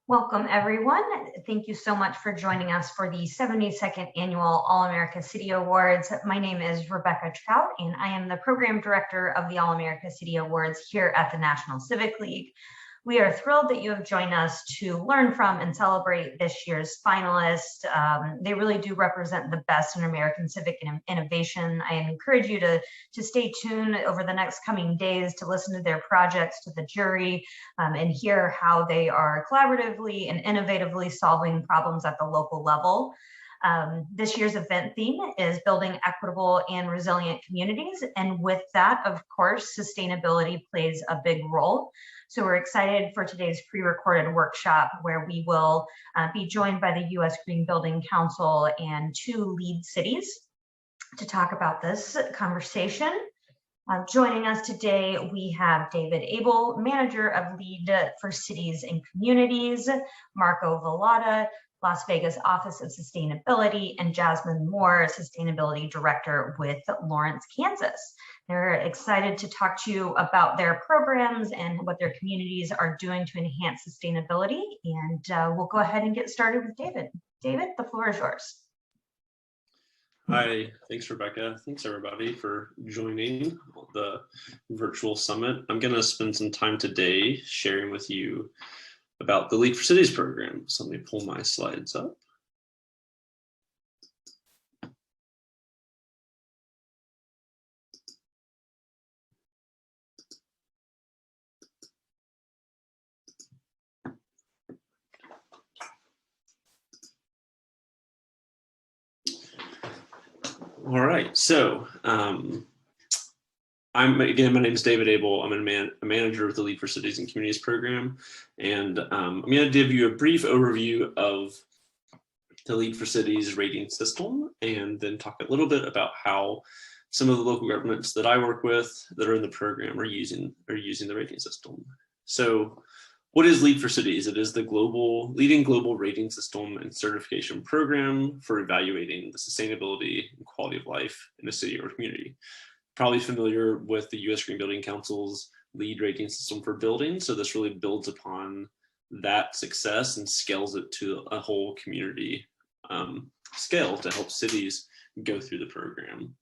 Welcome, everyone. Thank you so much for joining us for the 72nd Annual All-America City Awards. My name is Rebecca Trout, and I am the Program Director of the All-America City Awards here at the National Civic League. We are thrilled that you have joined us to learn from and celebrate this year's finalists. They really do represent the best in American civic innovation. I encourage you to stay tuned over the next coming days to listen to their projects, to the jury, and hear how they are collaboratively and innovatively solving problems at the local level. This year's event theme is building equitable and resilient communities. And with that, of course, sustainability plays a big role. So we're excited for today's pre-recorded workshop where we will be joined by the U.S. Green Building Council and 2 lead cities to talk about this conversation. Joining us today, we have David Abell, Manager of Lead for Cities and Communities, Marco Velotta, Las Vegas Office of Sustainability, and Jasmin Moore, Sustainability Director with Lawrence, Kansas. They're excited to talk to you about their programs and what their communities are doing to enhance sustainability. And we'll go ahead and get started with David. David, the floor is yours. Hi, thanks Rebecca. Thanks everybody for joining the virtual summit. I'm going to spend some time today sharing with you about the League for Cities program. So let me pull my slides up. All right, so my name is David Abell. I'm a manager of the Lead for Cities and Communities program, and I'm going to give you a brief overview of the Lead for Cities rating system, and then talk a little bit about how some of the local governments that I work with that are in the program are using the rating system. So, what is Lead for Cities? It is the leading global rating system and certification program for evaluating the sustainability and quality of life in a city or community. Probably familiar with the U.S. Green Building Council's LEED rating system for buildings. So this really builds upon that success and scales it to a whole community scale to help cities go through the program.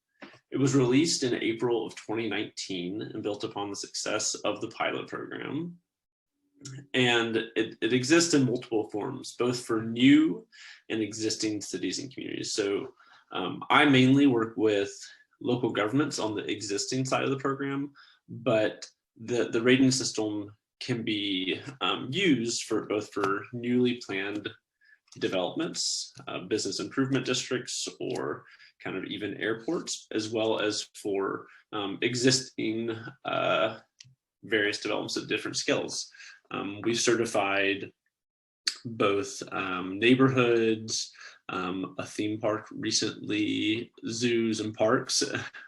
It was released in April of 2019 and built upon the success of the pilot program. And it exists in multiple forms, both for new and existing cities and communities. So I mainly work with local governments on the existing side of the program, but the rating system can be used for both for newly planned developments, business improvement districts, or kind of even airports, as well as for existing various developments at different scales. We've certified both neighborhoods, a theme park recently, zoos and parks,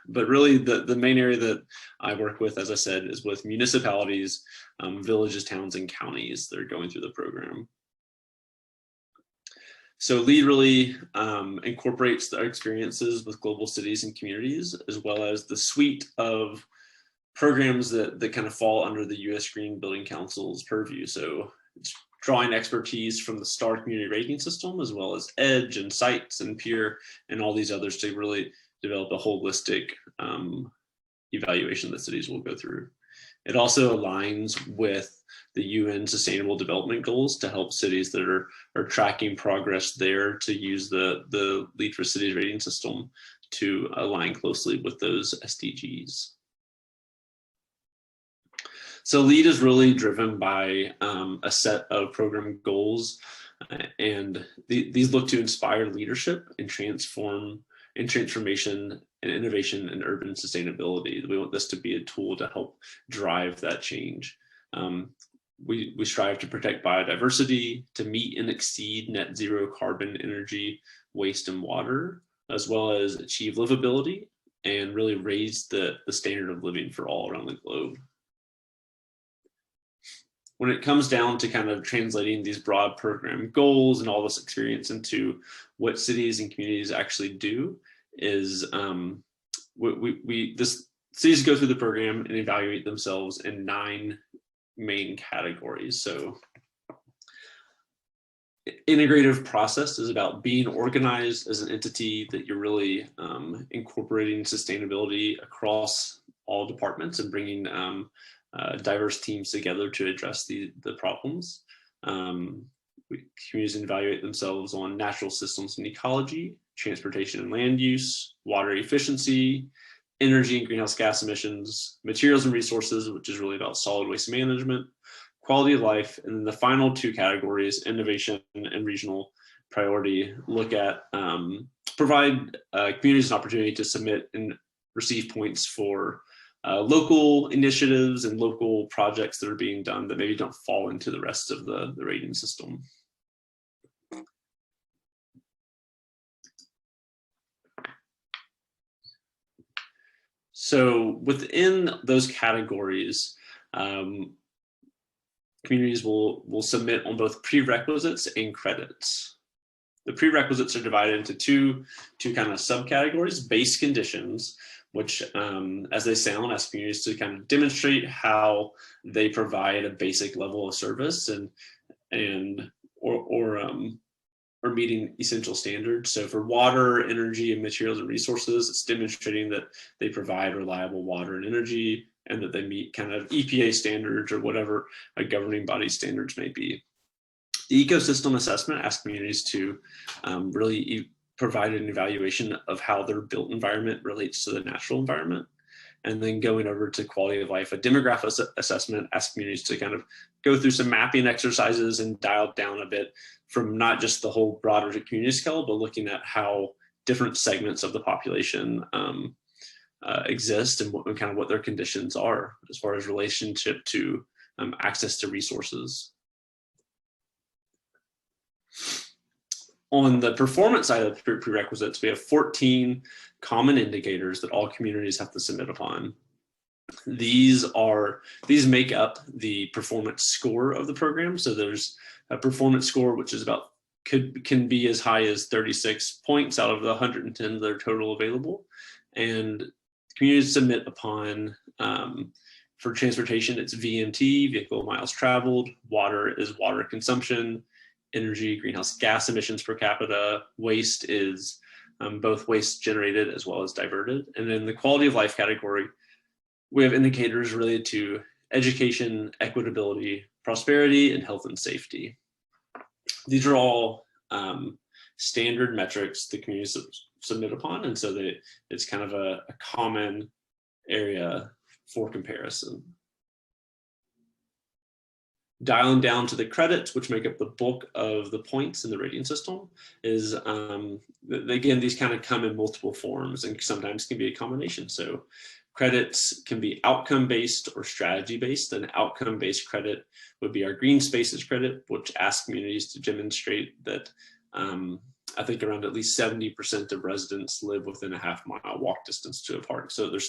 but really the main area that I work with, as I said, is with municipalities, villages, towns, and counties that are going through the program. So LEED really incorporates our experiences with global cities and communities, as well as the suite of programs that kind of fall under the U.S. Green Building Council's purview. So it's drawing expertise from the STAR community rating system, as well as EDGE and SITES and PEER and all these others to really develop a holistic evaluation that cities will go through. It also aligns with the UN Sustainable Development Goals to help cities that are tracking progress there to use the Lead for Cities rating system to align closely with those SDGs. So LEED is really driven by a set of program goals, and these look to inspire leadership and transformation and innovation in urban sustainability. We want this to be a tool to help drive that change. We strive to protect biodiversity, to meet and exceed net zero carbon, energy, waste, and water, as well as achieve livability and really raise the standard of living for all around the globe. When it comes down to kind of translating these broad program goals and all this experience into what cities and communities actually do is cities go through the program and evaluate themselves in 9 main categories. So integrative process is about being organized as an entity, that you're really incorporating sustainability across all departments and bringing diverse teams together to address the problems. Communities evaluate themselves on natural systems and ecology, transportation and land use, water efficiency, energy and greenhouse gas emissions, materials and resources, which is really about solid waste management, quality of life, and then the final two categories, innovation and regional priority, look at provide communities an opportunity to submit and receive points for local initiatives and local projects that are being done that maybe don't fall into the rest of the rating system. So within those categories, communities will submit on both prerequisites and credits. The prerequisites are divided into two kind of subcategories: base conditions, which, as they sound, ask communities to kind of demonstrate how they provide a basic level of service or meeting essential standards. So for water, energy, and materials and resources, it's demonstrating that they provide reliable water and energy, and that they meet kind of EPA standards or whatever a governing body standards may be. The ecosystem assessment asks communities to really provide an evaluation of how their built environment relates to the natural environment. And then going over to quality of life, a demographic assessment asks communities to kind of go through some mapping exercises and dial down a bit from not just the whole broader community scale, but looking at how different segments of the population exist and kind of what their conditions are as far as relationship to access to resources. On the performance side of the prerequisites, we have 14 common indicators that all communities have to submit upon. These make up the performance score of the program. So there's a performance score, which is about can be as high as 36 points out of the 110 that are total available. And communities submit upon, for transportation, it's VMT, vehicle miles traveled. Water is water consumption. Energy, greenhouse gas emissions per capita. Waste is both waste generated as well as diverted. And then the quality of life category, we have indicators related to education, equitability, prosperity, and health and safety. These are all standard metrics the communities submit upon, and so that it's kind of a common area for comparison. Dialing down to the credits, which make up the bulk of the points in the rating system, is, again, these kind of come in multiple forms and sometimes can be a combination. So credits can be outcome-based or strategy-based. An outcome-based credit would be our green spaces credit, which asks communities to demonstrate that I think around at least 70% of residents live within a half-mile walk distance to a park. So they're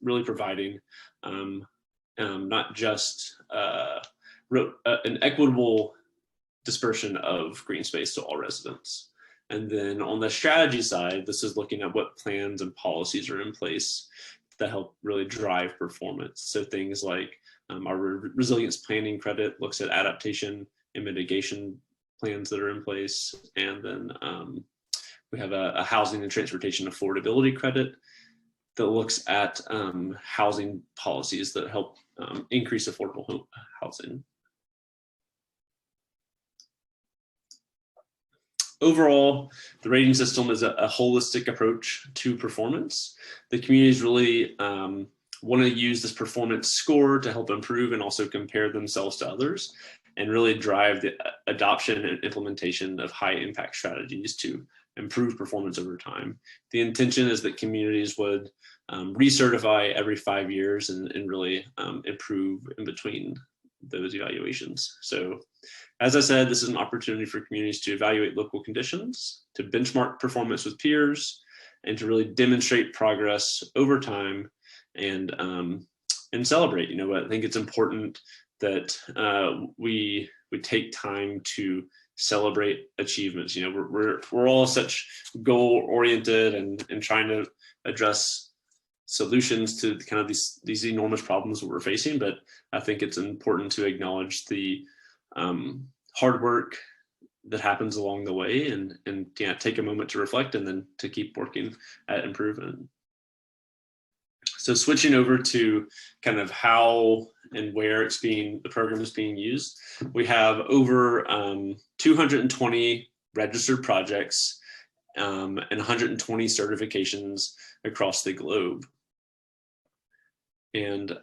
really providing not just an equitable dispersion of green space to all residents. And then on the strategy side, this is looking at what plans and policies are in place that help really drive performance. So things like our resilience planning credit looks at adaptation and mitigation plans that are in place. And then we have a housing and transportation affordability credit that looks at housing policies that help increase affordable housing. Overall, the rating system is a holistic approach to performance. The communities really want to use this performance score to help improve and also compare themselves to others, and really drive the adoption and implementation of high impact strategies to improve performance over time. The intention is that communities would recertify every 5 years and really improve in between those evaluations. So as I said, this is an opportunity for communities to evaluate local conditions, to benchmark performance with peers, and to really demonstrate progress over time and celebrate. You know, I think it's important that we take time to celebrate achievements. You know, we're all such goal oriented and trying to address solutions to kind of these enormous problems that we're facing. But I think it's important to acknowledge the hard work, that happens along the way, and yeah, take a moment to reflect and then to keep working at improvement. So switching over to kind of how and where the program is being used, we have over 220 registered projects and 120 certifications across the globe. And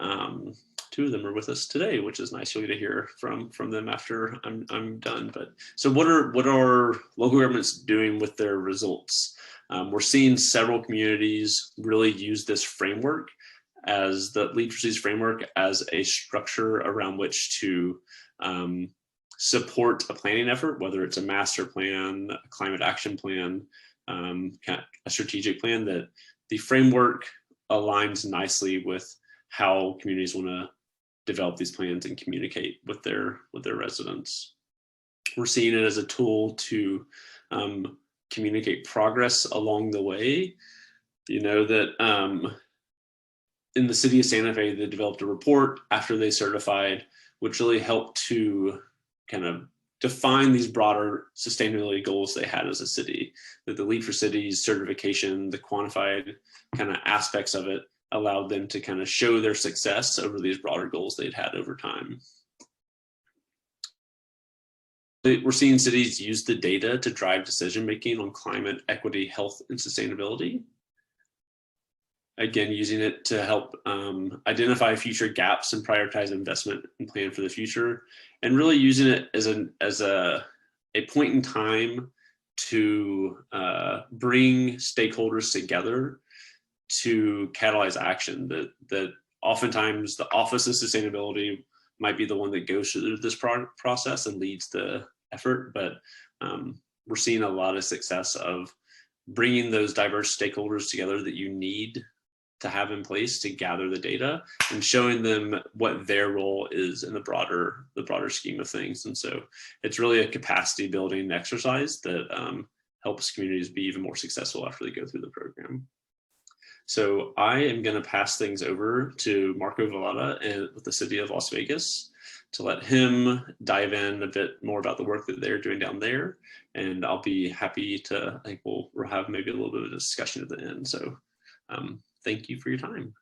2 of them are with us today, which is nice to hear from them after I'm done. But so what are local governments doing with their results? We're seeing several communities really use this framework, as the Lead for Cities framework, as a structure around which to support a planning effort, whether it's a master plan, a climate action plan, a strategic plan. That the framework aligns nicely with how communities want to develop these plans and communicate with their residents. We're seeing it as a tool to communicate progress along the way. You know that in the city of Santa Fe, they developed a report after they certified, which really helped to kind of define these broader sustainability goals they had as a city. That the Lead for Cities certification, the quantified kind of aspects of it, allowed them to kind of show their success over these broader goals they'd had over time. We're seeing cities use the data to drive decision-making on climate, equity, health, and sustainability. Again, using it to help identify future gaps and prioritize investment and plan for the future, and really using it as a point in time to bring stakeholders together to catalyze action. That oftentimes the Office of Sustainability might be the one that goes through this process and leads the effort, but we're seeing a lot of success of bringing those diverse stakeholders together that you need to have in place to gather the data, and showing them what their role is in the broader scheme of things. And so it's really a capacity building exercise that helps communities be even more successful after they go through the program. So I am going to pass things over to Marco Velotta with the City of Las Vegas to let him dive in a bit more about the work that they're doing down there. And I'll be happy to, I think we'll have maybe a little bit of a discussion at the end. So thank you for your time.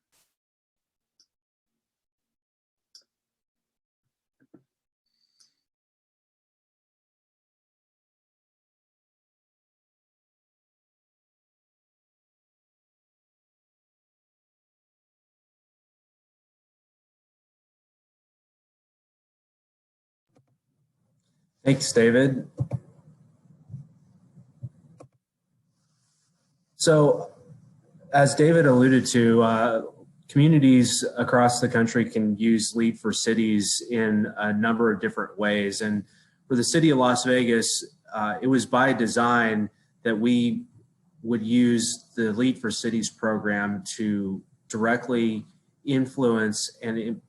Thanks, David. So, as David alluded to, communities across the country can use Lead for Cities in a number of different ways. And for the City of Las Vegas, it was by design that we would use the Lead for Cities program to directly influence and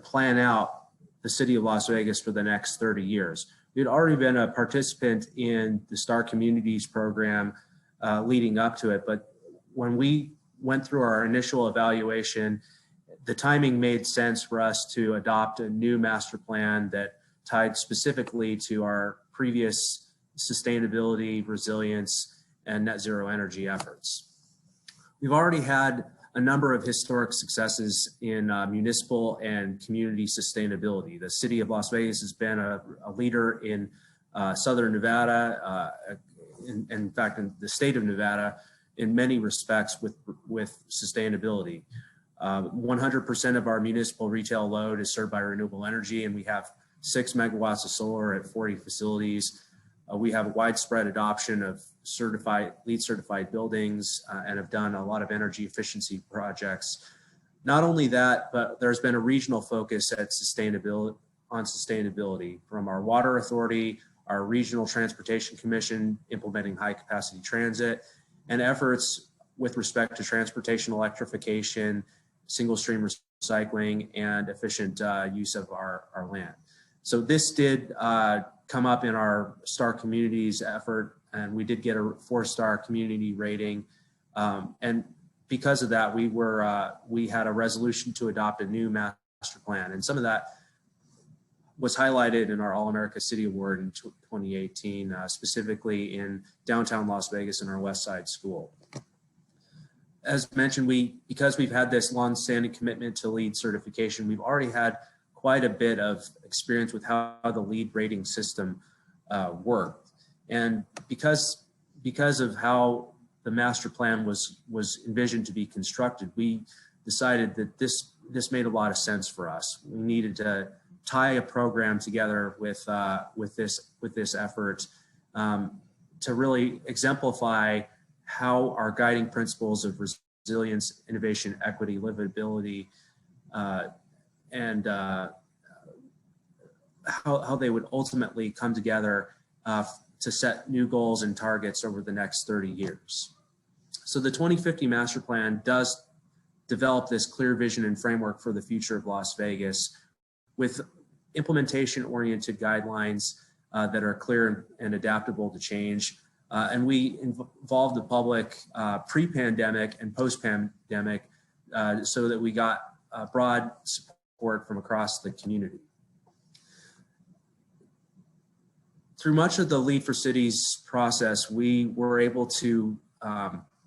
plan out the City of Las Vegas for the next 30 years. We had already been a participant in the Star Communities program leading up to it, but when we went through our initial evaluation, the timing made sense for us to adopt a new master plan that tied specifically to our previous sustainability, resilience, and net zero energy efforts. We've already had a number of historic successes in municipal and community sustainability. The City of Las Vegas has been a leader in Southern Nevada, in fact, in the state of Nevada, in many respects with sustainability. 100% of our municipal retail load is served by renewable energy, and we have 6 megawatts of solar at 40 facilities. We have a widespread adoption of LEED certified buildings and have done a lot of energy efficiency projects. Not only that, but there's been a regional focus on sustainability from our water authority, our regional transportation commission implementing high capacity transit, and efforts with respect to transportation electrification, single stream recycling, and efficient use of our land. So this did come up in our Star Communities effort, and we did get a 4-star community rating. And because of that, we had a resolution to adopt a new master plan. And some of that was highlighted in our All-America City Award in 2018, specifically in downtown Las Vegas in our West Side School. As mentioned, because we've had this long-standing commitment to LEED certification, we've already had quite a bit of experience with how the LEED rating system worked. And because of how the master plan was envisioned to be constructed, we decided that this made a lot of sense for us. We needed to tie a program together with this effort to really exemplify how our guiding principles of resilience, innovation, equity, livability, and how they would ultimately come together to set new goals and targets over the next 30 years. So the 2050 master plan does develop this clear vision and framework for the future of Las Vegas with implementation-oriented guidelines that are clear and adaptable to change. And we involved the public pre-pandemic and post-pandemic so that we got broad support from across the community. Through much of the LEED for Cities process, we were able to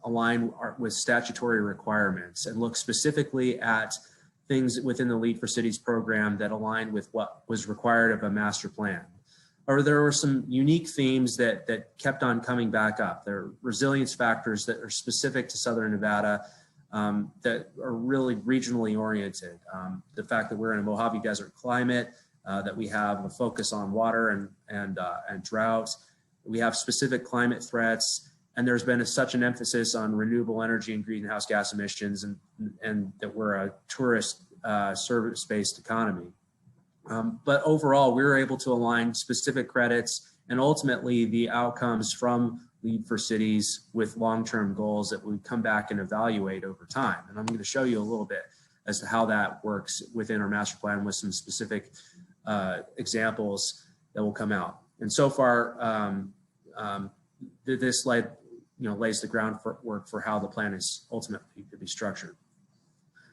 align with statutory requirements and look specifically at things within the LEED for Cities program that align with what was required of a master plan. Or there were some unique themes that kept on coming back up. There are resilience factors that are specific to Southern Nevada that are really regionally oriented. The fact that we're in a Mojave Desert climate, that we have a focus on water and drought. We have specific climate threats, and there's been such an emphasis on renewable energy and greenhouse gas emissions, and that we're a tourist service-based economy. But overall, we were able to align specific credits and ultimately the outcomes from LEED for Cities with long-term goals that we come back and evaluate over time. And I'm going to show you a little bit as to how that works within our master plan with some specific examples that will come out. And so far, this lays the groundwork for how the plan is ultimately to be structured.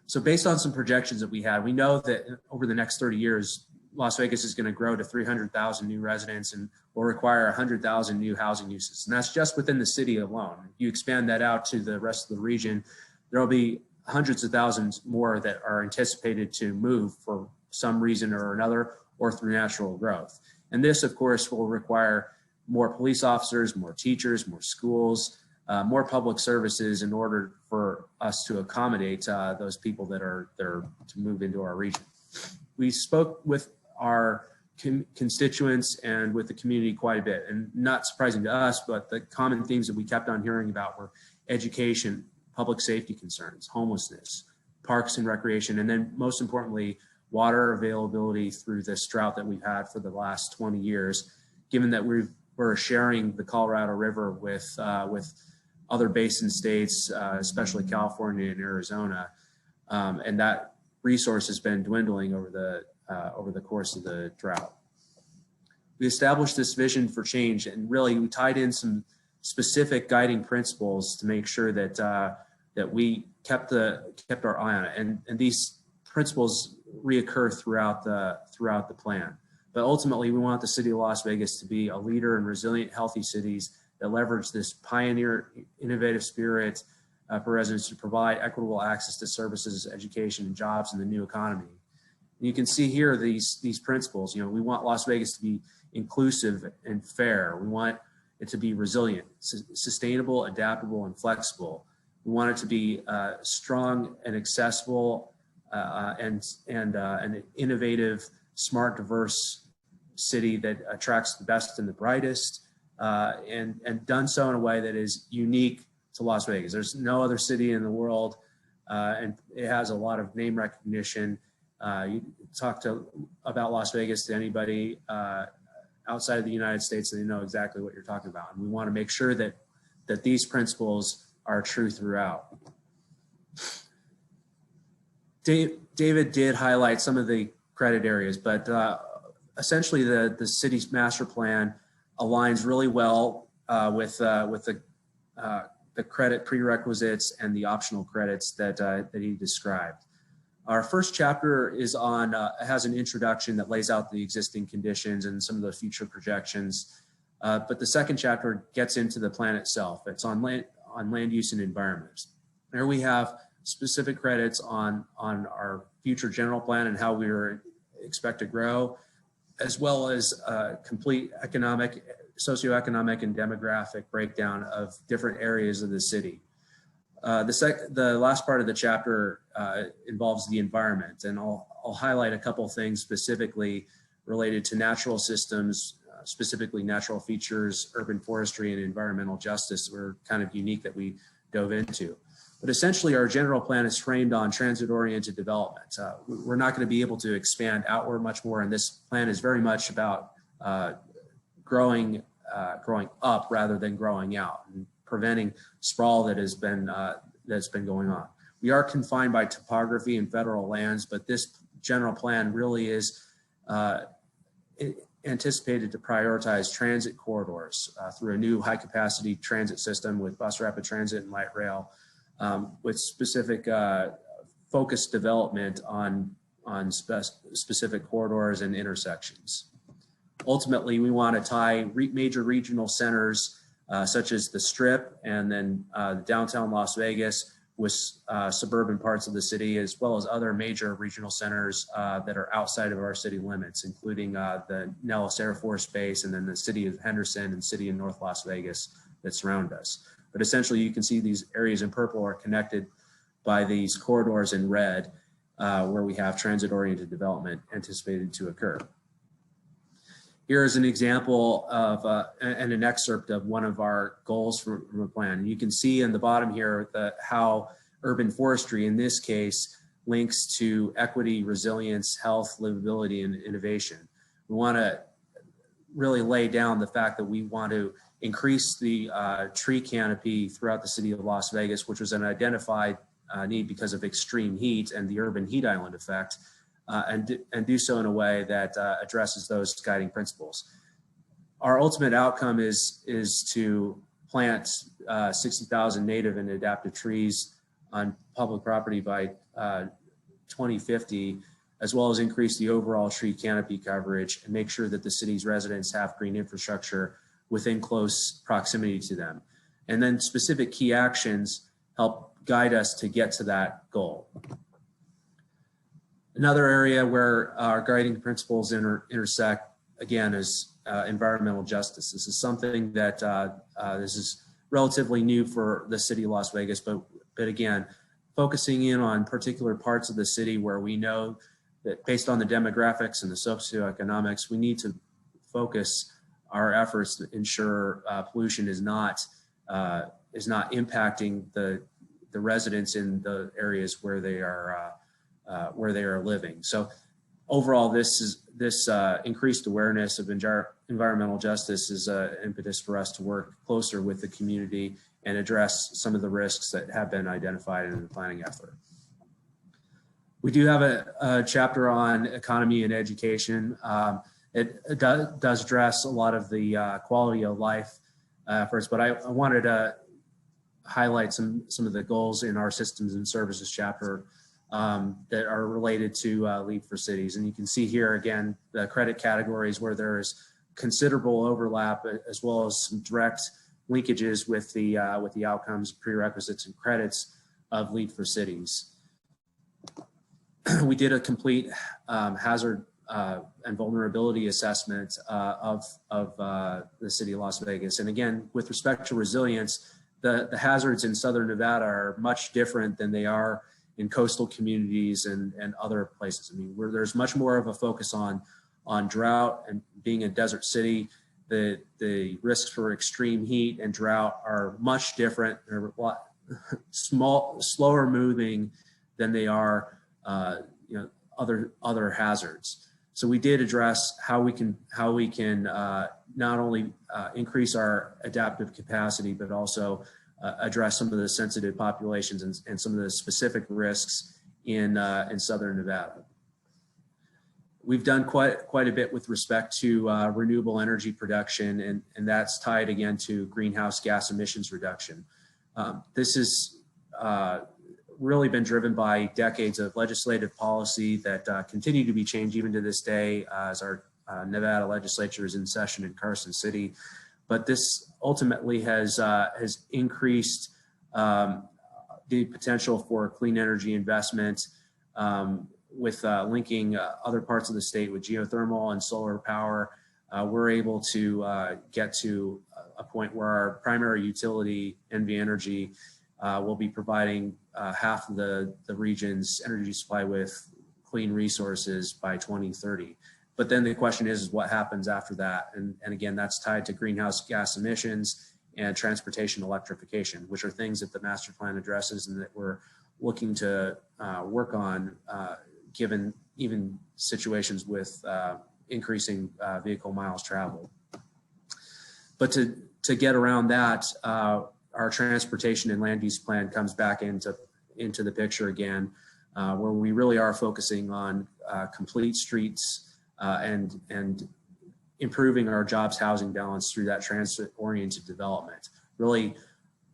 So based on some projections that we had, we know that over the next 30 years, Las Vegas is going to grow to 300,000 new residents and will require 100,000 new housing uses. And that's just within the city alone. If you expand that out to the rest of the region, there will be hundreds of thousands more that are anticipated to move for some reason or another, or through natural growth. And this, of course, will require more police officers, more teachers, more schools, more public services in order for us to accommodate those people that are there to move into our region. We spoke with our constituents and with the community quite a bit, and not surprising to us, but the common themes that we kept on hearing about were education, public safety concerns, homelessness, parks and recreation, and then most importantly, water availability through this drought that we've had for the last 20 years, given that we're sharing the Colorado River with other basin states, especially California and Arizona, and that resource has been dwindling over the course of the drought. We established this vision for change, and really we tied in some specific guiding principles to make sure that that we kept our eye on it, and these principles reoccur throughout the plan. But ultimately, we want the city of Las Vegas to be a leader in resilient, healthy cities that leverage this pioneer, innovative spirit for residents to provide equitable access to services, education, and jobs in the new economy. And you can see here these principles. You know, we want Las Vegas to be inclusive and fair. We want it to be resilient, sustainable, adaptable, and flexible. We want it to be strong and accessible and an innovative, smart, diverse city that attracts the best and the brightest, and done so in a way that is unique to Las Vegas. There's no other city in the world, and it has a lot of name recognition. You talk about Las Vegas to anybody outside of the United States, and they know exactly what you're talking about. And we want to make sure that these principles are true throughout. David did highlight some of the credit areas, but essentially the city's master plan aligns really well with the credit prerequisites and the optional credits that he described. Our first chapter is on, has an introduction that lays out the existing conditions and some of the future projections. But the second chapter gets into the plan itself. It's on land use and environment. There we have specific credits on our future general plan and how we expect to grow, as well as complete economic, socioeconomic, and demographic breakdown of different areas of the city. The last part of the chapter involves the environment, and I'll highlight a couple things specifically related to natural systems, specifically natural features, urban forestry, and environmental justice were kind of unique that we dove into. But essentially, our general plan is framed on transit-oriented development. We're not going to be able to expand outward much more, and this plan is very much about growing up rather than growing out, and preventing sprawl that has been going on. We are confined by topography and federal lands, but this general plan really is anticipated to prioritize transit corridors through a new high-capacity transit system with bus rapid transit and light rail, with specific focused development on specific corridors and intersections. Ultimately, we want to tie major regional centers such as the Strip and then downtown Las Vegas with suburban parts of the city, as well as other major regional centers that are outside of our city limits, including the Nellis Air Force Base and then the city of Henderson and city of North Las Vegas that surround us. But essentially, you can see these areas in purple are connected by these corridors in red, where we have transit-oriented development anticipated to occur. Here is an example of and an excerpt of one of our goals from a plan. You can see in the bottom here how urban forestry, in this case, links to equity, resilience, health, livability, and innovation. We want to really lay down the fact that we want to increase the tree canopy throughout the city of Las Vegas, which was an identified need because of extreme heat and the urban heat island effect, and do so in a way that addresses those guiding principles. Our ultimate outcome is to plant 60,000 native and adaptive trees on public property by 2050, as well as increase the overall tree canopy coverage and make sure that the city's residents have green infrastructure within close proximity to them. And then specific key actions help guide us to get to that goal. Another area where our guiding principles intersect, again, is environmental justice. This is something that this is relatively new for the city of Las Vegas, but again, focusing in on particular parts of the city where we know that based on the demographics and the socioeconomics, we need to focus our efforts to ensure pollution is not impacting the residents in the areas where they are living. So overall, this increased awareness of environmental justice is an impetus for us to work closer with the community and address some of the risks that have been identified in the planning effort. We do have a chapter on economy and education. It does address a lot of the quality of life efforts, but I wanted to highlight some of the goals in our systems and services chapter that are related to Lead for Cities. And you can see here again the credit categories where there is considerable overlap, as well as some direct linkages with the outcomes, prerequisites, and credits of Lead for Cities. We did a complete hazard and vulnerability assessment of the city of Las Vegas. And again, with respect to resilience, the hazards in Southern Nevada are much different than they are in coastal communities and other places. I mean, where there's much more of a focus on drought, and being a desert city, the risks for extreme heat and drought are much different. They're a lot slower moving than they are other hazards. So we did address how we can not only increase our adaptive capacity, but also address some of the sensitive populations and some of the specific risks in Southern Nevada. We've done quite a bit with respect to renewable energy production, and that's tied again to greenhouse gas emissions reduction. This is really been driven by decades of legislative policy that continue to be changed even to this day as our Nevada legislature is in session in Carson City. But this ultimately has increased the potential for clean energy investment with linking other parts of the state with geothermal and solar power. We're able to get to a point where our primary utility, NV Energy, will be providing half of the region's energy supply with clean resources by 2030. But then the question is what happens after that? And again, that's tied to greenhouse gas emissions and transportation electrification, which are things that the master plan addresses and that we're looking to work on given even situations with increasing vehicle miles traveled. But to get around that, our transportation and land use plan comes back into the picture again, where we really are focusing on complete streets and improving our jobs housing balance through that transit-oriented development, really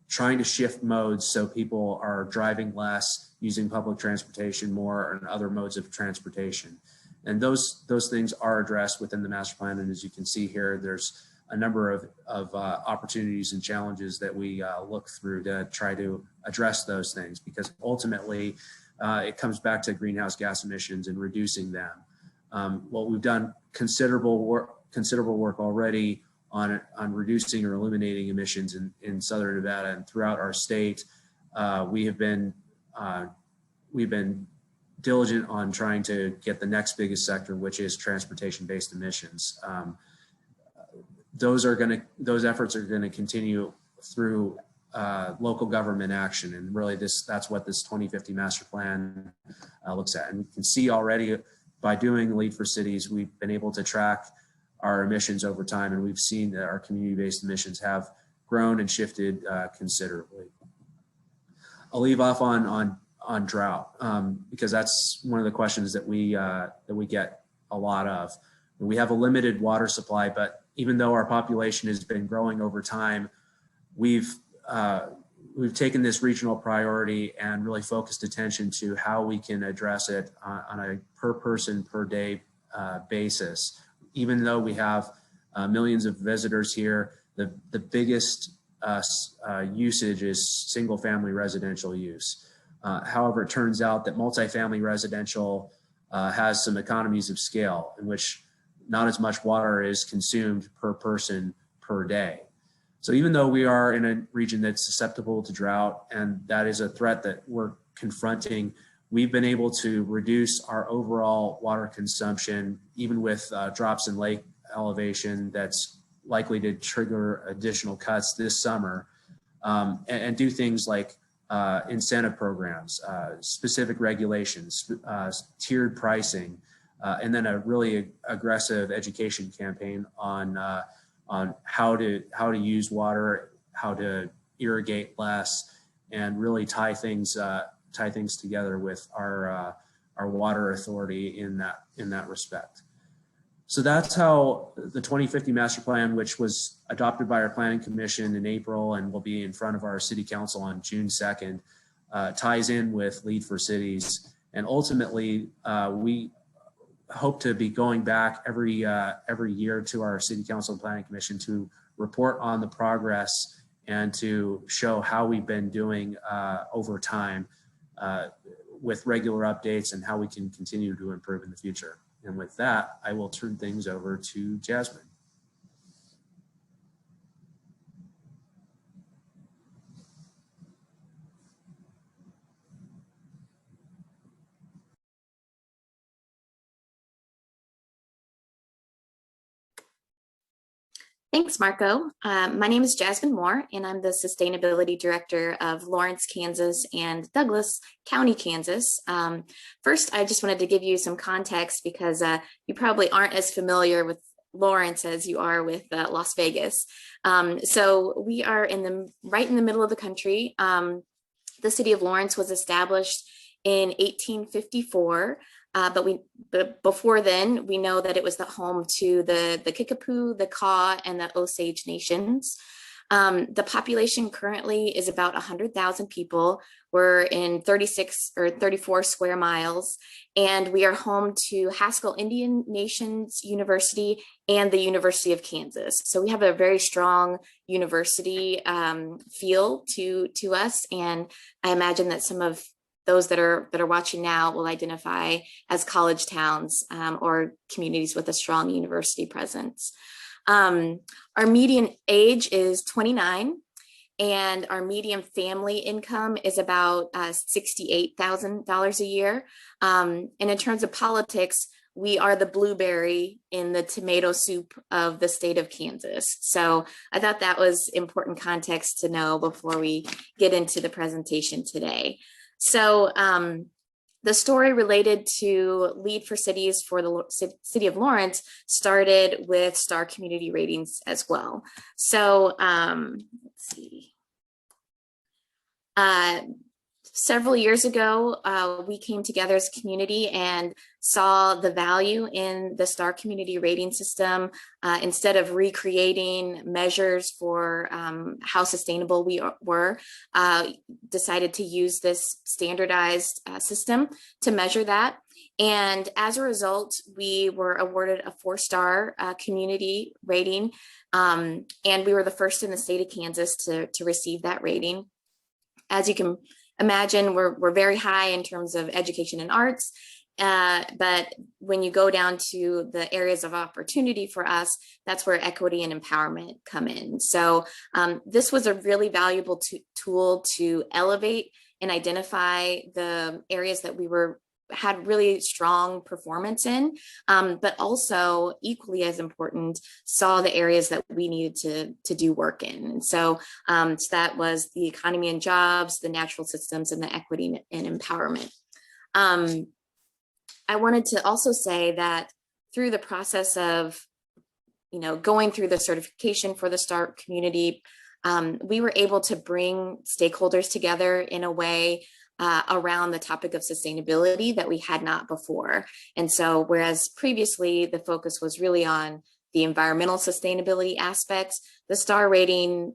trying to shift modes so people are driving less, using public transportation more, and other modes of transportation. And those things are addressed within the master plan. And as you can see here, there's a number of opportunities and challenges that we look through to try to address those things, because ultimately it comes back to greenhouse gas emissions and reducing them. Well, we've done considerable work already on reducing or eliminating emissions in Southern Nevada and throughout our state. We've been diligent on trying to get the next biggest sector, which is transportation-based emissions. Those efforts are going to continue through local government action, and really that's what this 2050 master plan looks at. And you can see already by doing Lead for Cities, we've been able to track our emissions over time, and we've seen that our community-based emissions have grown and shifted considerably. I'll leave off on drought because that's one of the questions that we get a lot of. We have a limited water supply, but even though our population has been growing over time, we've taken this regional priority and really focused attention to how we can address it on a per person per day basis. Even though we have millions of visitors here, the biggest usage is single family residential use. However, it turns out that multifamily residential has some economies of scale in which not as much water is consumed per person per day. So even though we are in a region that's susceptible to drought, and that is a threat that we're confronting, we've been able to reduce our overall water consumption, even with drops in lake elevation that's likely to trigger additional cuts this summer, and do things like incentive programs, specific regulations, tiered pricing, and then a really aggressive education campaign on how to use water, how to irrigate less, and really tie things together with our water authority in that respect. So that's how the 2050 master plan, which was adopted by our planning commission in April and will be in front of our city council on June 2nd, ties in with Lead for Cities. And ultimately, we hope to be going back every year to our city council and planning commission to report on the progress and to show how we've been doing over time with regular updates and how we can continue to improve in the future. And with that, I will turn things over to Jasmine. Thanks, Marco. My name is Jasmine Moore, and I'm the Sustainability Director of Lawrence, Kansas, and Douglas County, Kansas. First, I just wanted to give you some context because you probably aren't as familiar with Lawrence as you are with Las Vegas. So we are right in the middle of the country. The city of Lawrence was established in 1854. But before then, we know that it was the home to the Kickapoo, the Kaw, and the Osage nations. The population currently is about 100,000 people. We're in 36 or 34 square miles, and we are home to Haskell Indian Nations University and the University of Kansas. So we have a very strong university feel to us, and I imagine that some of those that are watching now will identify as college towns or communities with a strong university presence. Our median age is 29, and our median family income is about $68,000 a year. And in terms of politics, we are the blueberry in the tomato soup of the state of Kansas. So I thought that was important context to know before we get into the presentation today. So the story related to Lead for Cities for the City of Lawrence started with STAR community ratings as well. So let's see. Several years ago, we came together as a community and saw the value in the STAR community rating system. Instead of recreating measures for how sustainable we were, decided to use this standardized system to measure that. And as a result, we were awarded a 4-star community rating. And we were the first in the state of Kansas to receive that rating. As you can imagine, we're very high in terms of education and arts, but when you go down to the areas of opportunity for us, that's where equity and empowerment come in. So this was a really valuable tool to elevate and identify the areas that we had really strong performance in, but also equally as important, saw the areas that we needed to do work in. And so, that was the economy and jobs, the natural systems, and the equity and empowerment. I wanted to also say that through the process of, going through the certification for the STAR community, we were able to bring stakeholders together in a way around the topic of sustainability that we had not before. And so, whereas previously the focus was really on the environmental sustainability aspects, the STAR rating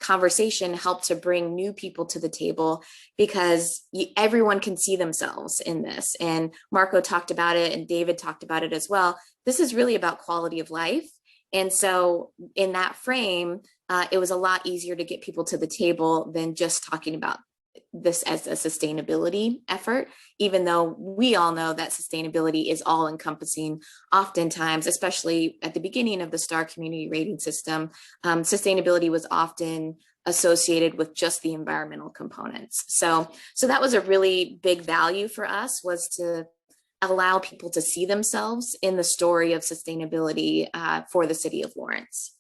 conversation helped to bring new people to the table because everyone can see themselves in this. And Marco talked about it, and David talked about it as well. This is really about quality of life. And so in that frame, it was a lot easier to get people to the table than just talking about this as a sustainability effort, even though we all know that sustainability is all encompassing. Oftentimes, especially at the beginning of the STAR community rating system, sustainability was often associated with just the environmental components. So that was a really big value for us, was to allow people to see themselves in the story of sustainability for the city of Lawrence.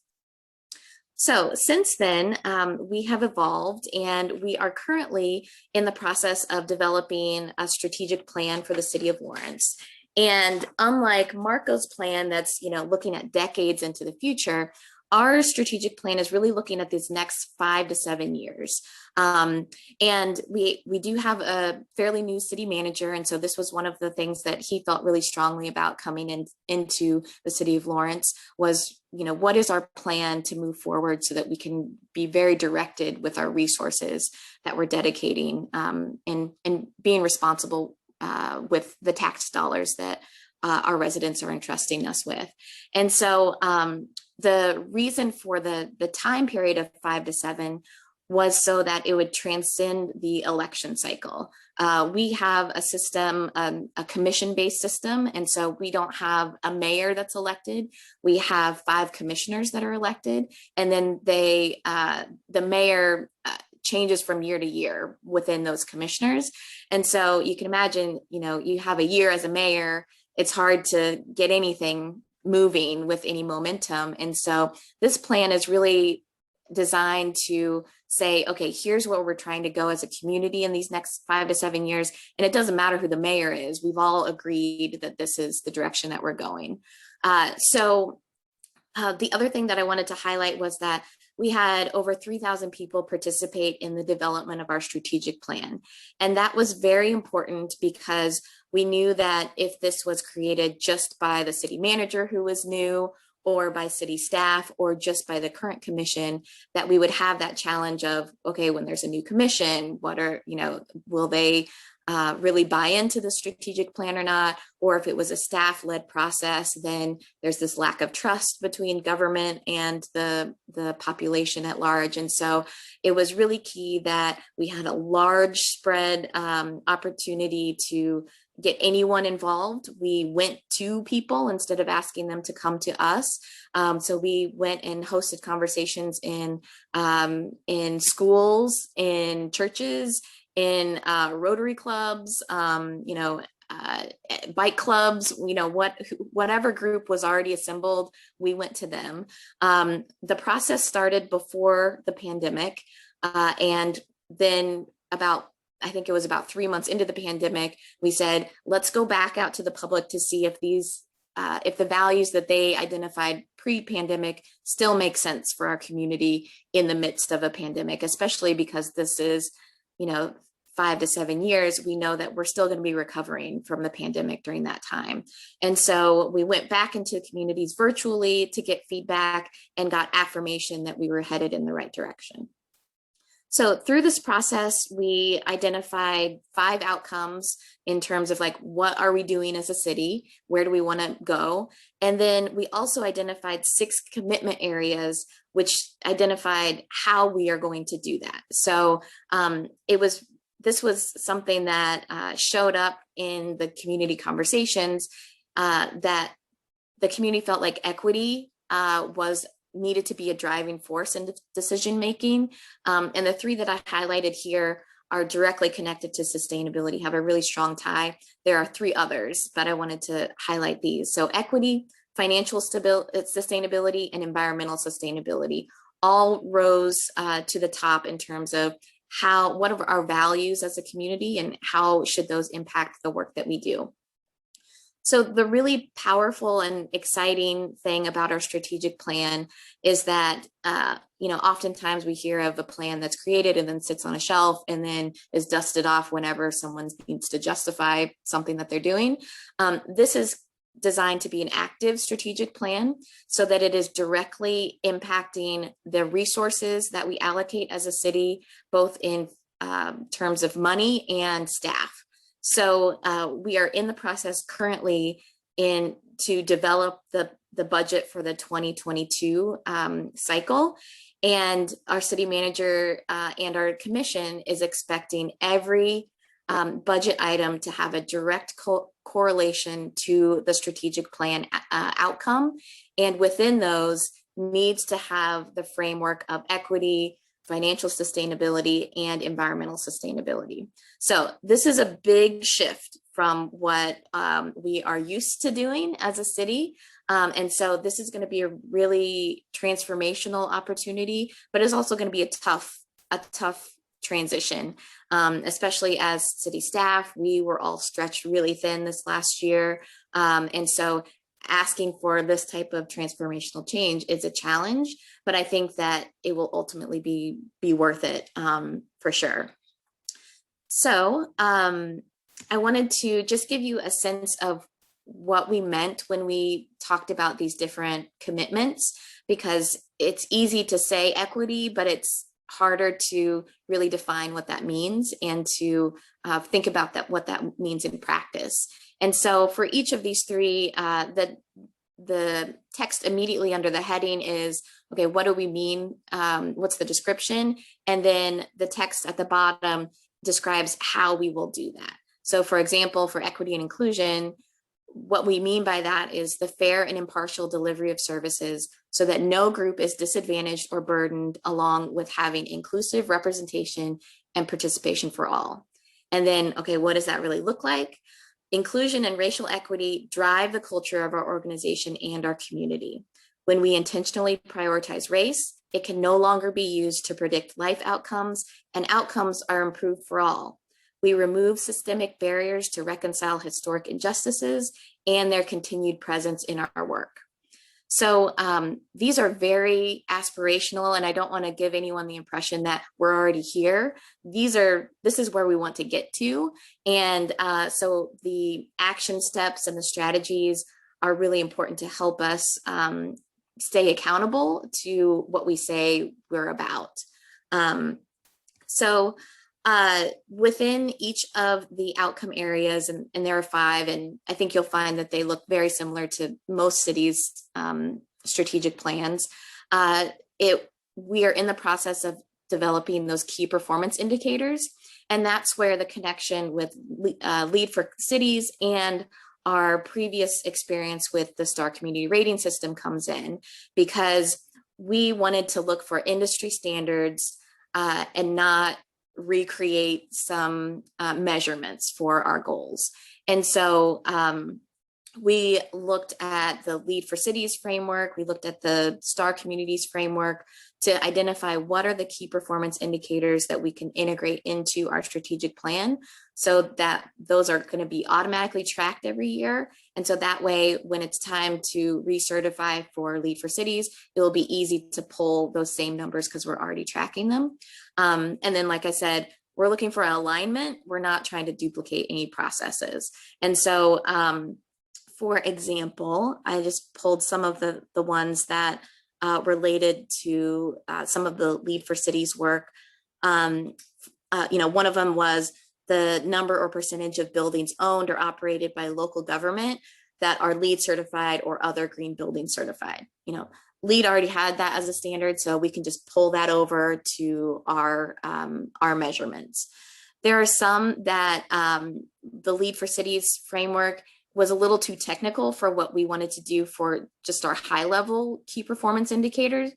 So since then, we have evolved, and we are currently in the process of developing a strategic plan for the city of Lawrence. And unlike Marco's plan that's looking at decades into the future, our strategic plan is really looking at these next 5 to 7 years. And we do have a fairly new city manager. And so this was one of the things that he felt really strongly about coming into the city of Lawrence was, what is our plan to move forward so that we can be very directed with our resources that we're dedicating and being responsible with the tax dollars that our residents are entrusting us with. And so the reason for the time period of 5 to 7 was so that it would transcend the election cycle. We have a system, a commission-based system, and so we don't have a mayor that's elected. We have 5 commissioners that are elected, and then the mayor changes from year to year within those commissioners. And so you can imagine, you have a year as a mayor, it's hard to get anything moving with any momentum. And so this plan is really designed to say, okay, here's where we're trying to go as a community in these next 5 to 7 years. And it doesn't matter who the mayor is. We've all agreed that this is the direction that we're going. The other thing that I wanted to highlight was that we had over 3,000 people participate in the development of our strategic plan. And that was very important because we knew that if this was created just by the city manager who was new, or by city staff or just by the current commission, that we would have that challenge of, okay, when there's a new commission, what are, will they really buy into the strategic plan or not? Or if it was a staff-led process, then there's this lack of trust between government and the population at large. And so it was really key that we had a large spread opportunity to get anyone involved. We went to people instead of asking them to come to us. So we went and hosted conversations in schools, in churches, in Rotary clubs, bike clubs, whatever group was already assembled, we went to them. The process started before the pandemic, and then I think it was about 3 months into the pandemic, we said, let's go back out to the public to see if if the values that they identified pre-pandemic still make sense for our community in the midst of a pandemic, especially because this is, 5 to 7 years. We know that we're still going to be recovering from the pandemic during that time. And so we went back into communities virtually to get feedback and got affirmation that we were headed in the right direction. So through this process, we identified 5 outcomes in terms of what are we doing as a city? Where do we want to go? And then we also identified 6 commitment areas, which identified how we are going to do that. So this was something that showed up in the community conversations, that the community felt like equity needed to be a driving force in decision making. And the 3 that I highlighted here are directly connected to sustainability, have a really strong tie. There are 3 others, but I wanted to highlight these. So equity, financial sustainability, and environmental sustainability all rose to the top in terms of what are our values as a community and how should those impact the work that we do. So the really powerful and exciting thing about our strategic plan is that, oftentimes we hear of a plan that's created and then sits on a shelf and then is dusted off whenever someone needs to justify something that they're doing. This is designed to be an active strategic plan so that it is directly impacting the resources that we allocate as a city, both in terms of money and staff. So we are in the process currently to develop the budget for the 2022 cycle. And our city manager and our commission is expecting every budget item to have a direct correlation to the strategic plan outcome. And within those needs to have the framework of equity, financial sustainability, and environmental sustainability. So this is a big shift from what we are used to doing as a city. And so this is going to be a really transformational opportunity, but it's also going to be a tough transition, especially as city staff. We were all stretched really thin this last year. And so asking for this type of transformational change is a challenge, but I think that it will ultimately be worth it for sure. So I wanted to just give you a sense of what we meant when we talked about these different commitments, because it's easy to say equity, but it's harder to really define what that means and to think about what that means in practice. And so for each of these 3, the text immediately under the heading is, okay, what do we mean? What's the description? And then the text at the bottom describes how we will do that. So for example, for equity and inclusion, what we mean by that is the fair and impartial delivery of services so that no group is disadvantaged or burdened, along with having inclusive representation and participation for all. And then, okay, what does that really look like? Inclusion and racial equity drive the culture of our organization and our community. When we intentionally prioritize race, it can no longer be used to predict life outcomes, and outcomes are improved for all. We remove systemic barriers to reconcile historic injustices and their continued presence in our work. So these are very aspirational, and I don't want to give anyone the impression that we're already here. This is where we want to get to. And so the action steps and the strategies are really important to help us stay accountable to what we say we're about. So within each of the outcome areas, and there are 5, and I think you'll find that they look very similar to most cities' strategic plans. We are in the process of developing those key performance indicators, and that's where the connection with Lead for Cities and our previous experience with the STAR community rating system comes in, because we wanted to look for industry standards and not recreate some measurements for our goals. And so we looked at the Lead for Cities framework, we looked at the STAR communities framework to identify what are the key performance indicators that we can integrate into our strategic plan, so that those are going to be automatically tracked every year. And so that way, when it's time to recertify for Lead for Cities, it will be easy to pull those same numbers because we're already tracking them. And then, like I said, we're looking for an alignment. We're not trying to duplicate any processes. And so, for example, I just pulled some of the ones that related to some of the Lead for Cities work. One of them was the number or percentage of buildings owned or operated by local government that are LEED certified or other green building certified. LEED already had that as a standard, so we can just pull that over to our measurements. There are some that the Lead for Cities framework was a little too technical for what we wanted to do for just our high level key performance indicators.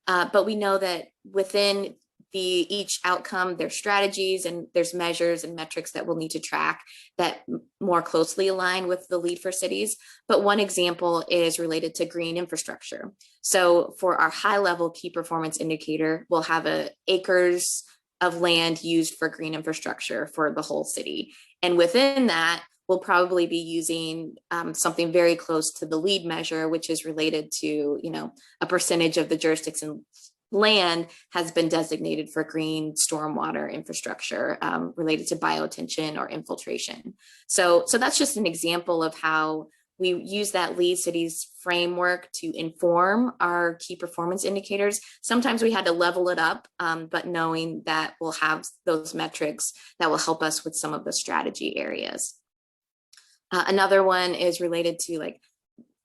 But we know that within each outcome, there's strategies and there's measures and metrics that we'll need to track that more closely align with the Lead for Cities. But one example is related to green infrastructure. So for our high level key performance indicator, we'll have acres of land used for green infrastructure for the whole city. And within that, we'll probably be using something very close to the LEED measure, which is related to, a percentage of the jurisdiction land has been designated for green stormwater infrastructure related to biotension or infiltration. So that's just an example of how we use that Lead Cities framework to inform our key performance indicators. Sometimes we had to level it up, but knowing that we'll have those metrics that will help us with some of the strategy areas. Another one is related to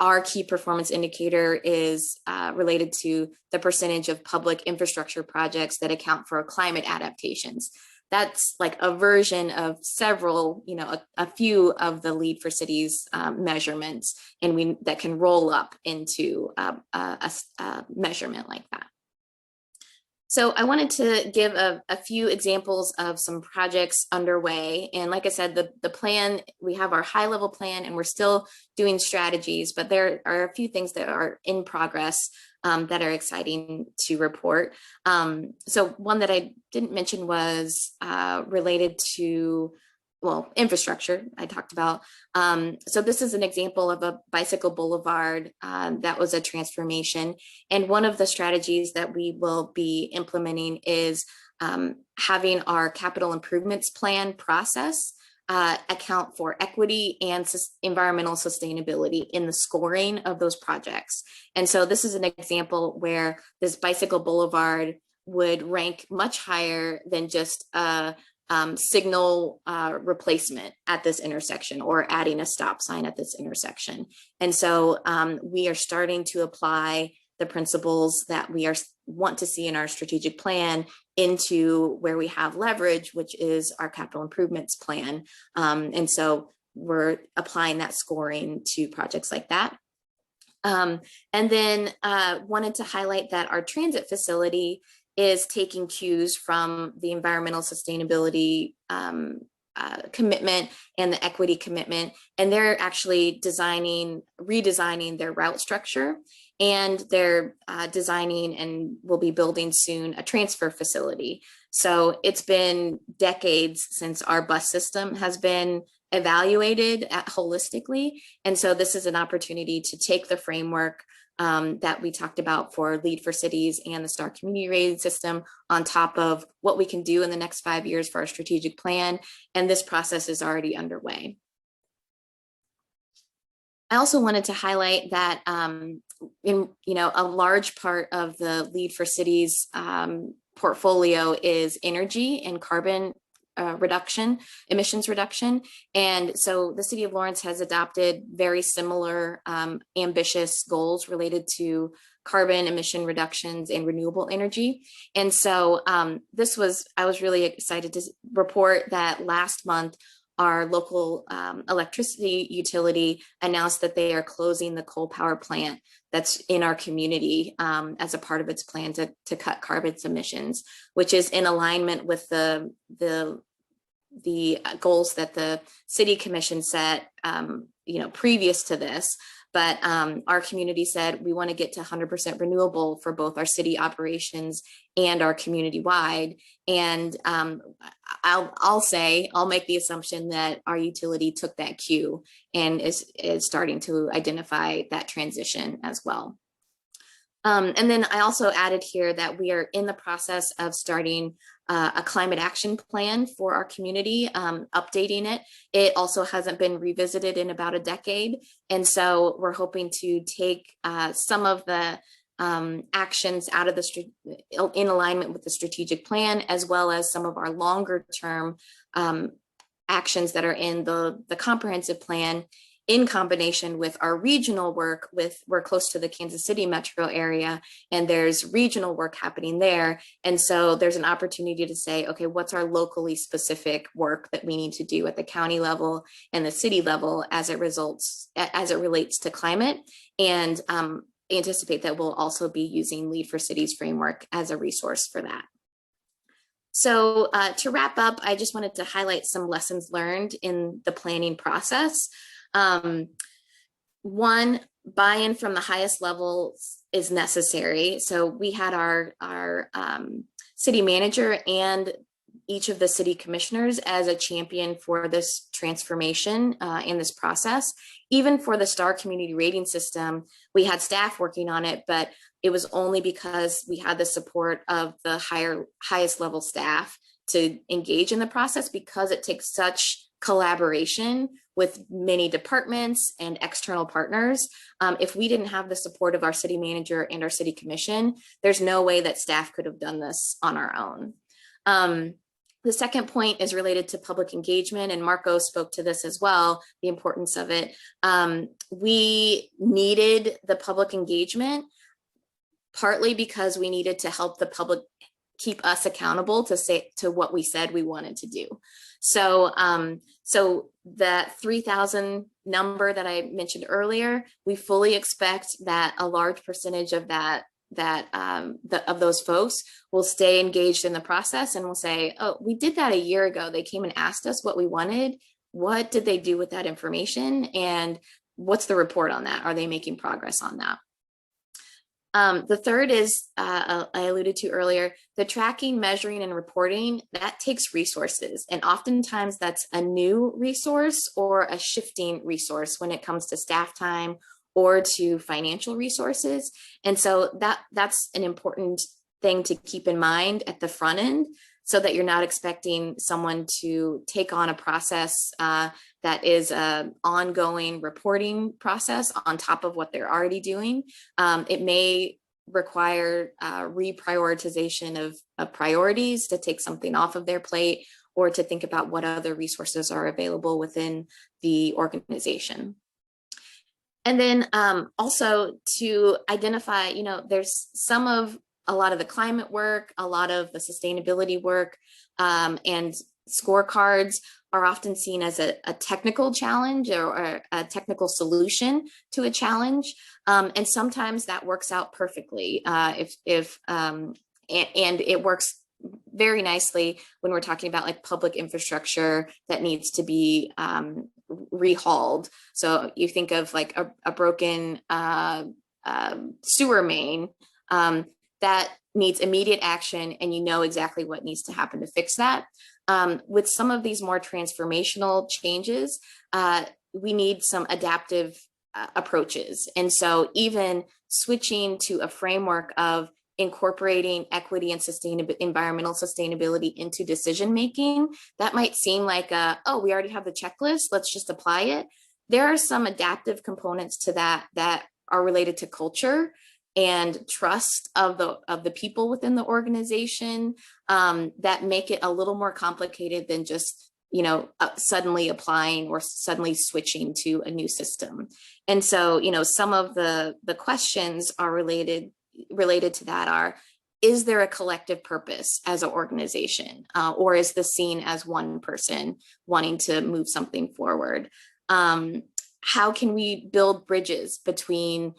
our key performance indicator is related to the percentage of public infrastructure projects that account for climate adaptations. That's like a version of several, a few of the Lead for Cities measurements, and that can roll up into a measurement like that. So I wanted to give a few examples of some projects underway. And like I said, the plan, we have our high level plan and we're still doing strategies, but there are a few things that are in progress that are exciting to report. So one that I didn't mention was related to, infrastructure I talked about. So this is an example of a bicycle boulevard that was a transformation. And one of the strategies that we will be implementing is having our capital improvements plan process account for equity and environmental sustainability in the scoring of those projects. And so this is an example where this bicycle boulevard would rank much higher than just a signal replacement at this intersection or adding a stop sign at this intersection. And so we are starting to apply the principles that we want to see in our strategic plan into where we have leverage, which is our capital improvements plan. And so we're applying that scoring to projects like that. And then wanted to highlight that our transit facility is taking cues from the environmental sustainability commitment and the equity commitment, and they're actually redesigning their route structure, and they're designing and will be building soon a transfer facility. So it's been decades since our bus system has been evaluated holistically, and so this is an opportunity to take the framework that we talked about for Lead for Cities and the STAR community rating system on top of what we can do in the next 5 years for our strategic plan. And this process is already underway. I also wanted to highlight that a large part of the Lead for Cities portfolio is energy and carbon reduction, emissions reduction. And so the City of Lawrence has adopted very similar ambitious goals related to carbon emission reductions and renewable energy. And so I was really excited to report that last month, our local electricity utility announced that they are closing the coal power plant that's in our community as a part of its plan to cut carbon emissions, which is in alignment with the goals that the City Commission set, previous to this. But our community said we want to get to 100% renewable for both our city operations and our community wide. And I'll make the assumption that our utility took that cue and is starting to identify that transition as well. And then I also added here that we are in the process of starting a climate action plan for our community, updating it. It also hasn't been revisited in about a decade. And so we're hoping to take some of the actions out of in alignment with the strategic plan, as well as some of our longer term actions that are in the comprehensive plan, in combination with our regional work. We're close to the Kansas City metro area, and there's regional work happening there. And so there's an opportunity to say, okay, what's our locally specific work that we need to do at the county level and the city level as it relates to climate, and anticipate that we'll also be using Lead for Cities framework as a resource for that. So to wrap up, I just wanted to highlight some lessons learned in the planning process. One, buy-in from the highest levels is necessary. So we had our city manager and each of the city commissioners as a champion for this transformation in this process. Even for the STAR community rating system, we had staff working on it, but it was only because we had the support of the highest level staff to engage in the process, because it takes such collaboration with many departments and external partners. If we didn't have the support of our city manager and our city commission, there's no way that staff could have done this on our own. The second point is related to public engagement, and Marco spoke to this as well, the importance of it. We needed the public engagement partly because we needed to help the public keep us accountable to what we said we wanted to do. So, so that 3,000 number that I mentioned earlier, we fully expect that a large percentage of of those folks will stay engaged in the process and will say, oh, we did that a year ago. They came and asked us what we wanted. What did they do with that information? And what's the report on that? Are they making progress on that? The third is, I alluded to earlier, the tracking, measuring, and reporting, that takes resources. And oftentimes that's a new resource or a shifting resource when it comes to staff time or to financial resources. And so that's an important thing to keep in mind at the front end, so that you're not expecting someone to take on a process that is an ongoing reporting process on top of what they're already doing. It may require reprioritization of priorities to take something off of their plate, or to think about what other resources are available within the organization. And then also to identify, there's a lot of the climate work, a lot of the sustainability work, and scorecards are often seen as a technical challenge or a technical solution to a challenge. And sometimes that works out perfectly. And it works very nicely when we're talking about like public infrastructure that needs to be rehauled. So you think of like a broken sewer main that needs immediate action, and you know exactly what needs to happen to fix that. With some of these more transformational changes, we need some adaptive approaches. And so even switching to a framework of incorporating equity and environmental sustainability into decision making, that might seem like, oh, we already have the checklist, let's just apply it. there are some adaptive components to that that are related to culture and trust of the people within the organization that make it a little more complicated than just, you know, suddenly applying or suddenly switching to a new system. And so, you know, some of the questions are related to that are, is there a collective purpose as an organization, or is this seen as one person wanting to move something forward? How can we build bridges between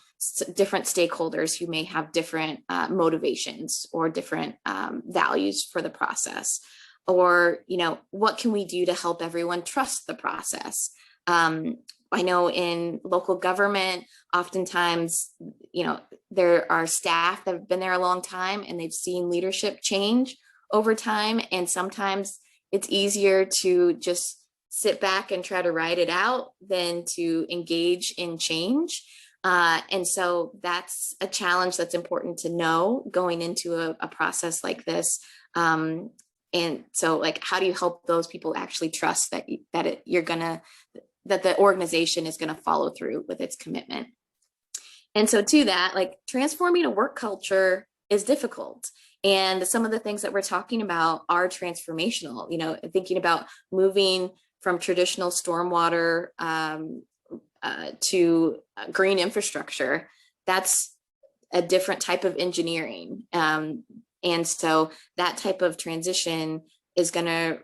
different stakeholders who may have different motivations or different values for the process? Or, you know, what can we do to help everyone trust the process? I know in local government, oftentimes, you know, there are staff that have been there a long time and they've seen leadership change over time. And sometimes it's easier to just sit back and try to write it out than to engage in change. And so that's a challenge that's important to know going into a process like this. And so, like, how do you help those people actually trust that that the organization is gonna follow through with its commitment? And so to that, like, transforming a work culture is difficult. And some of the things that we're talking about are transformational, you know, thinking about moving from traditional stormwater to green infrastructure. That's a different type of engineering. And so that type of transition is gonna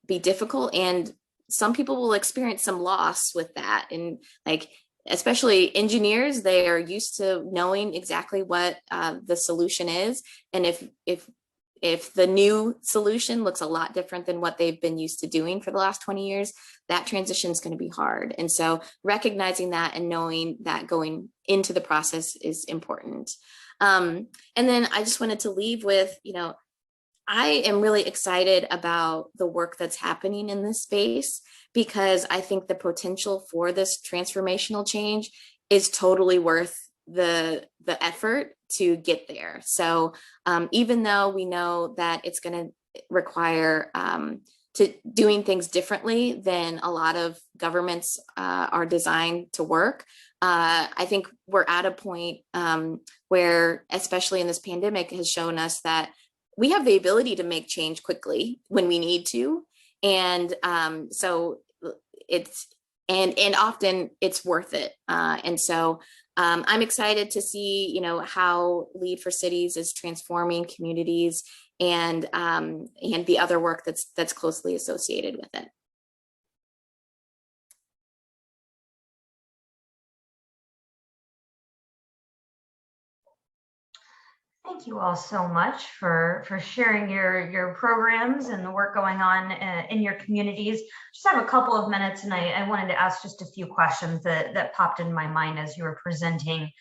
be difficult, and some people will experience some loss with that. And like, especially engineers, they are used to knowing exactly what the solution is. And if the new solution looks a lot different than what they've been used to doing for the last 20 years, that transition is going to be hard. And so recognizing that and knowing that going into the process is important. And then I just wanted to leave with, you know, I am really excited about the work that's happening in this space, because I think the potential for this transformational change is totally worth the effort to get there. So even though we know that it's going to require to doing things differently than a lot of governments are designed to work, I think we're at a point where, especially in this pandemic, has shown us that we have the ability to make change quickly when we need to. And so it's, and often it's worth it. And so I'm excited to see, you know, how Lead for Cities is transforming communities, and the other work that's closely associated with it. Thank you all so much for sharing your programs and the work going on in your communities. Just have a couple of minutes, and I wanted to ask just a few questions that popped in my mind as you were presenting.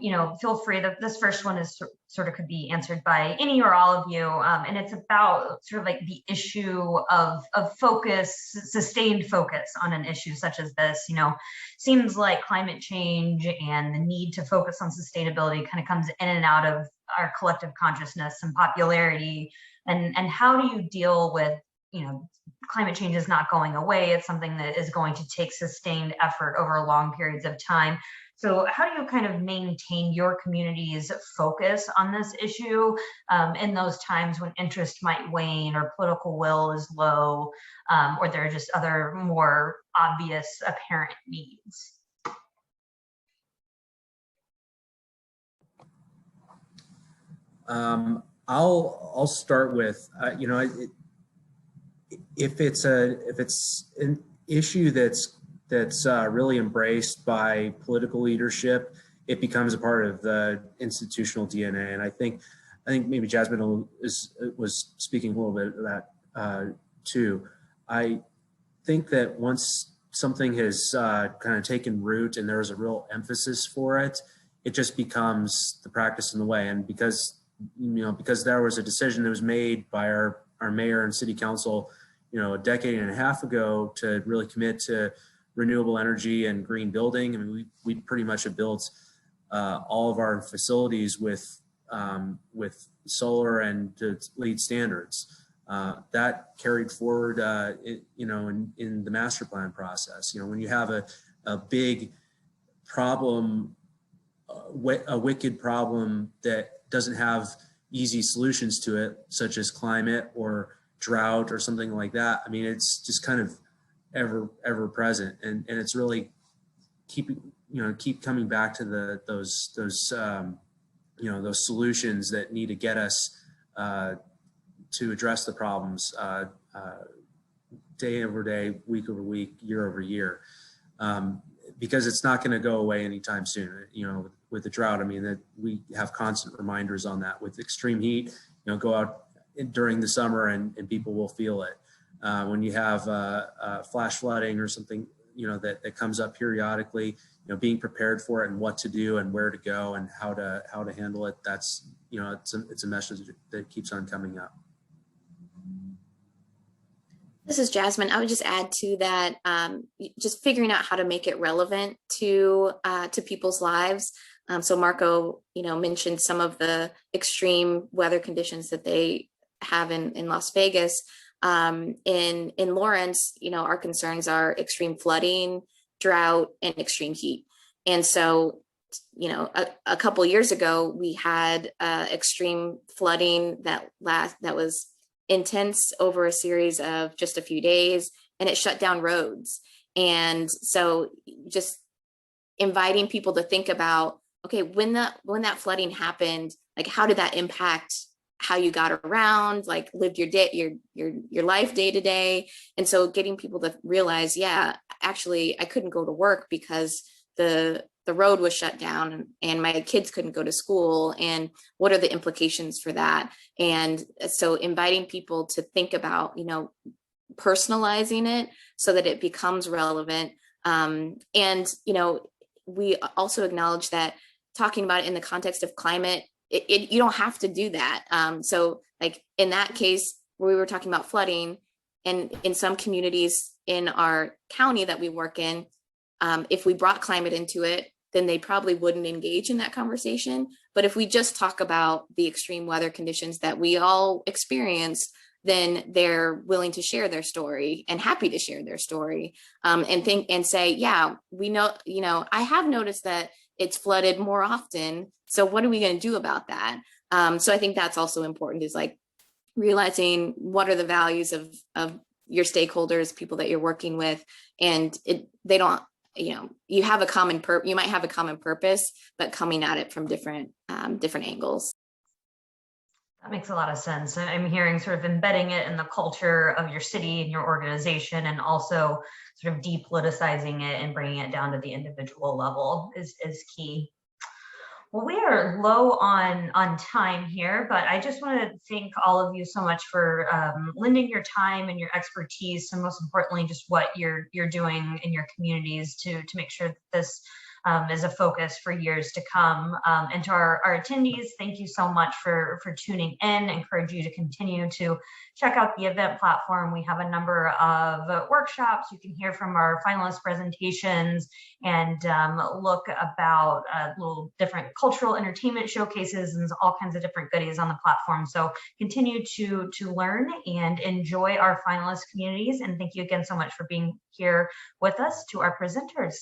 You know, feel free. This first one is sort of could be answered by any or all of you, and it's about sort of like the issue of focus, sustained focus on an issue such as this. You know, seems like climate change and the need to focus on sustainability kind of comes in and out of our collective consciousness and popularity. And how do you deal with, you know, climate change is not going away. It's something that is going to take sustained effort over long periods of time. So how do you kind of maintain your community's focus on this issue in those times when interest might wane or political will is low, or there are just other more obvious apparent needs? I'll start with, you know, if it's an issue that's really embraced by political leadership, it becomes a part of the institutional DNA. And I think maybe Jasmine was speaking a little bit of that too. I think that once something has kind of taken root and there is a real emphasis for it, it just becomes the practice and the way. And because there was a decision that was made by our mayor and city council, you know, a decade and a half ago to really commit to renewable energy and green building. I mean, we pretty much have built all of our facilities with solar and to LEED standards. That carried forward, in the master plan process. When you have a big problem, a wicked problem that doesn't have easy solutions to it, such as climate or drought or something like that. I mean, it's just kind of ever present, and it's really keep coming back to those solutions that need to get us to address the problems day over day, week over week, year over year, because it's not going to go away anytime soon. With the drought, I mean, that we have constant reminders on that. With extreme heat, go out during the summer and people will feel it. When you have flash flooding or something, that comes up periodically, being prepared for it and what to do and where to go and how to handle it. That's, it's a message that keeps on coming up. This is Jasmine. I would just add to that, just figuring out how to make it relevant to people's lives. So Marco, mentioned some of the extreme weather conditions that they have in Las Vegas. In Lawrence, our concerns are extreme flooding, drought, and extreme heat. And so, a couple years ago, we had extreme flooding that was intense over a series of just a few days, and it shut down roads. And so just inviting people to think about, okay, when that flooding happened, like, how did that impact how you got around, like lived your day, your life day to day. And so getting people to realize, yeah, actually I couldn't go to work because the road was shut down and my kids couldn't go to school, and what are the implications for that? And so inviting people to think about, personalizing it so that it becomes relevant. And, we also acknowledge that talking about it in the context of climate, you don't have to do that. So like in that case where we were talking about flooding, and in some communities in our county that we work in, if we brought climate into it, then they probably wouldn't engage in that conversation. But if we just talk about the extreme weather conditions that we all experience, then they're willing to share their story and happy to share their story, and say, yeah, we know, I have noticed that it's flooded more often. So what are we going to do about that? So I think that's also important, is like realizing what are the values of your stakeholders, people that you're working with, and they don't, you have a common you might have a common purpose, but coming at it from different angles. That makes a lot of sense. And I'm hearing sort of embedding it in the culture of your city and your organization, and also sort of depoliticizing it and bringing it down to the individual level is key. Well, we are low on time here, but I just want to thank all of you so much for lending your time and your expertise, and most importantly, just what you're doing in your communities to make sure that this is a focus for years to come. And to our attendees, thank you so much for tuning in. I encourage you to continue to check out the event platform. We have a number of workshops. You can hear from our finalist presentations and look about little different cultural entertainment showcases and all kinds of different goodies on the platform. So continue to learn and enjoy our finalist communities. And thank you again so much for being here with us. To our presenters,